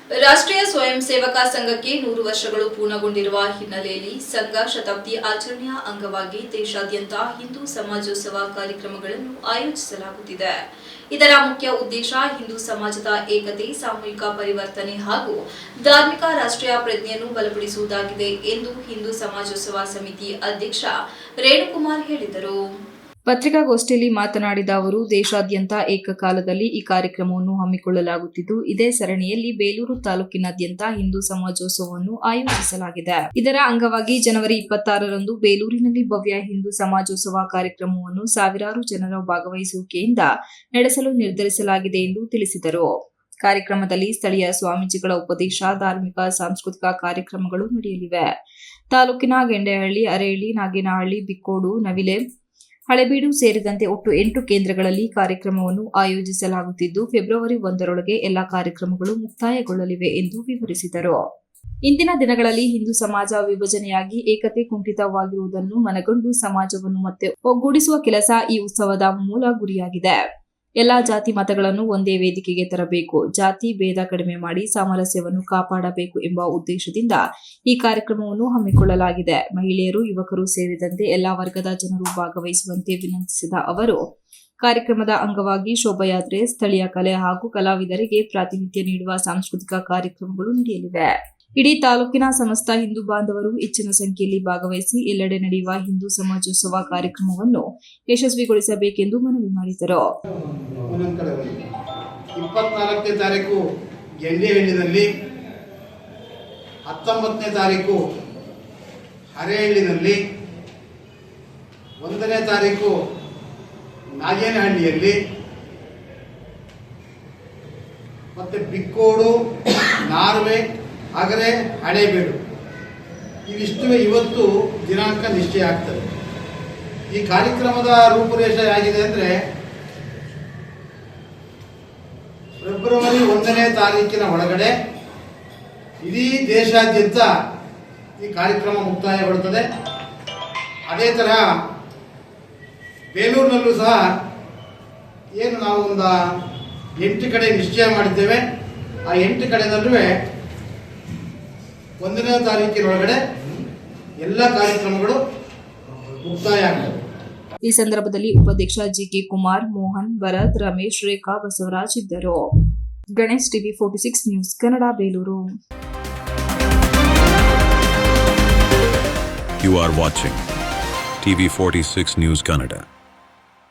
ರಾಷ್ಟ್ರೀಯ ಸ್ವಯಂ ಸೇವಕ ಸಂಘಕ್ಕೆ 100 ವರ್ಷಗಳು ಪೂರ್ಣಗೊಂಡಿರುವ ಹಿನ್ನೆಲೆಯಲ್ಲಿ ಸಂಘ ಶತಾಬ್ದಿ ಆಚರಣೆಯ ಅಂಗವಾಗಿ ದೇಶಾದ್ಯಂತ ಹಿಂದೂ ಸಮಾಜೋತ್ಸವ ಕಾರ್ಯಕ್ರಮಗಳನ್ನು ಆಯೋಜಿಸಲಾಗುತ್ತಿದೆ. ಇದರ ಮುಖ್ಯ ಉದ್ದೇಶ ಹಿಂದೂ ಸಮಾಜದ ಏಕತೆ, ಸಾಮೂಹಿಕ ಪರಿವರ್ತನೆ ಹಾಗೂ ಧಾರ್ಮಿಕ ರಾಷ್ಟ್ರೀಯ ಪ್ರಜ್ಞೆಯನ್ನು ಬಲಪಡಿಸುವುದಾಗಿದೆ ಎಂದು ಹಿಂದೂ ಸಮಾಜೋತ್ಸವ ಸಮಿತಿ ಅಧ್ಯಕ್ಷ ರೇಣುಕುಮಾರ್ ಹೇಳಿದರು. ಪತ್ರಿಕಾಗೋಷ್ಠಿಯಲ್ಲಿ ಮಾತನಾಡಿದ ಅವರು, ದೇಶಾದ್ಯಂತ ಏಕಕಾಲದಲ್ಲಿ ಈ ಕಾರ್ಯಕ್ರಮವನ್ನು ಹಮ್ಮಿಕೊಳ್ಳಲಾಗುತ್ತಿದ್ದು, ಇದೇ ಸರಣಿಯಲ್ಲಿ ಬೇಲೂರು ತಾಲೂಕಿನಾದ್ಯಂತ ಹಿಂದೂ ಸಮಾಜೋತ್ಸವವನ್ನು ಆಯೋಜಿಸಲಾಗಿದೆ. ಇದರ ಅಂಗವಾಗಿ ಜನವರಿ 26ರಂದು ಬೇಲೂರಿನಲ್ಲಿ ಭವ್ಯ ಹಿಂದೂ ಸಮಾಜೋತ್ಸವ ಕಾರ್ಯಕ್ರಮವನ್ನು ಸಾವಿರಾರು ಜನರ ಭಾಗವಹಿಸುವಿಕೆಯಿಂದ ನಡೆಸಲು ನಿರ್ಧರಿಸಲಾಗಿದೆ ಎಂದು ತಿಳಿಸಿದರು. ಕಾರ್ಯಕ್ರಮದಲ್ಲಿ ಸ್ಥಳೀಯ ಸ್ವಾಮೀಜಿಗಳ ಉಪದೇಶ, ಧಾರ್ಮಿಕ ಸಾಂಸ್ಕೃತಿಕ ಕಾರ್ಯಕ್ರಮಗಳು ನಡೆಯಲಿವೆ. ತಾಲೂಕಿನ ಗೆಂಡೆಹಳ್ಳಿ, ಅರೇಹಳ್ಳಿ, ನಾಗೇನಹಳ್ಳಿ, ಬಿಕ್ಕೋಡು, ನವಿಲೆ, ಹಳೆಬೀಡು ಸೇರಿದಂತೆ ಒಟ್ಟು 8 ಕೇಂದ್ರಗಳಲ್ಲಿ ಕಾರ್ಯಕ್ರಮವನ್ನು ಆಯೋಜಿಸಲಾಗುತ್ತಿದ್ದು, ಫೆಬ್ರವರಿ 1ರೊಳಗೆ ಎಲ್ಲಾ ಕಾರ್ಯಕ್ರಮಗಳು ಮುಕ್ತಾಯಗೊಳ್ಳಲಿವೆ ಎಂದು ವಿವರಿಸಿದರು. ಇಂದಿನ ದಿನಗಳಲ್ಲಿ ಹಿಂದೂ ಸಮಾಜ ವಿಭಜನೆಯಾಗಿ ಏಕತೆ ಕುಂಠಿತವಾಗಿರುವುದನ್ನು ಮನಗಂಡು ಸಮಾಜವನ್ನು ಮತ್ತೆ ಒಗ್ಗೂಡಿಸುವ ಕೆಲಸ ಈ ಉತ್ಸವದ ಮೂಲ ಗುರಿಯಾಗಿದೆ. ಎಲ್ಲಾ ಜಾತಿ ಮತಗಳನ್ನು ಒಂದೇ ವೇದಿಕೆಗೆ ತರಬೇಕು, ಜಾತಿ ಭೇದ ಕಡಿಮೆ ಮಾಡಿ ಸಾಮರಸ್ಯವನ್ನು ಕಾಪಾಡಬೇಕು ಎಂಬ ಉದ್ದೇಶದಿಂದ ಈ ಕಾರ್ಯಕ್ರಮವನ್ನು ಹಮ್ಮಿಕೊಳ್ಳಲಾಗಿದೆ. ಮಹಿಳೆಯರು, ಯುವಕರು ಸೇರಿದಂತೆ ಎಲ್ಲಾ ವರ್ಗದ ಜನರು ಭಾಗವಹಿಸುವಂತೆ ವಿನಂತಿಸಿದ ಅವರು, ಕಾರ್ಯಕ್ರಮದ ಅಂಗವಾಗಿ ಶೋಭಾಯಾತ್ರೆ, ಸ್ಥಳೀಯ ಕಲೆ ಹಾಗೂ ಕಲಾವಿದರಿಗೆ ಪ್ರಾತಿನಿಧ್ಯ ನೀಡುವ ಸಾಂಸ್ಕೃತಿಕ ಕಾರ್ಯಕ್ರಮಗಳು ನಡೆಯಲಿವೆ. ಇಡೀ ತಾಲೂಕಿನ ಸಮಸ್ತ ಹಿಂದೂ ಬಾಂಧವರು ಹೆಚ್ಚಿನ ಸಂಖ್ಯೆಯಲ್ಲಿ ಭಾಗವಹಿಸಿ ಎಲ್ಲೆಡೆ ನಡೆಯುವ ಹಿಂದೂ ಸಮಾಜೋತ್ಸವ ಕಾರ್ಯಕ್ರಮವನ್ನು ಯಶಸ್ವಿಗೊಳಿಸಬೇಕೆಂದು ಮನವಿ ಮಾಡಿದರು. 24ನೇ ತಾರೀಕು ಗೆಂಡೆಹಳ್ಳಿನಲ್ಲಿ, 19ನೇ ತಾರೀಕು ಅರೇಹಳ್ಳಿನಲ್ಲಿ, 1ನೇ ತಾರೀಕು ನಾಗೇನಹಳ್ಳಿಯಲ್ಲಿ, ಮತ್ತೆ ಬಿಕ್ಕೋಡು, ನಾರ್ವೆ, ಅಗರೆ, ಹಳೇಬೀಡು ಇವಿಷ್ಟು ಇವತ್ತು ದಿನಾಂಕ ನಿಶ್ಚಯ ಆಗ್ತದೆ. ಈ ಕಾರ್ಯಕ್ರಮದ ರೂಪುರೇಷೆ ಆಗಿದೆ ಅಂದರೆ, ಫೆಬ್ರವರಿ 1ನೇ ತಾರೀಕಿನ ಒಳಗಡೆ ಇಡೀ ದೇಶಾದ್ಯಂತ ಈ ಕಾರ್ಯಕ್ರಮ ಮುಕ್ತಾಯಗೊಳ್ಳುತ್ತದೆ. ಅದೇ ತರಹ ಬೇಲೂರಿನಲ್ಲೂ ಸಹ ಏನು ನಾವು ಒಂದು 8 ಕಡೆ ನಿಶ್ಚಯ ಮಾಡಿದ್ದೇವೆ. ಆ 8 ಕಡೆನಲ್ಲೂ 1ನೇ ತಾರೀಕಿನೊಳಗಡೆ ಎಲ್ಲ ಕಾರ್ಯಕ್ರಮಗಳು ಮುಕ್ತಾಯ ಆಗ್ತವೆ. ಈ ಸಂದರ್ಭದಲ್ಲಿ ಉಪಾಧ್ಯಕ್ಷ ಜಿಕೆ ಕುಮಾರ್, ಮೋಹನ್, ಭರತ್, ರಮೇಶ್, ರೇಖಾ, ಬಸವರಾಜ್ ಇದ್ದರು. Ganesh, TV 46 news Kannada, Belur. You are watching TV 46 News Kannada.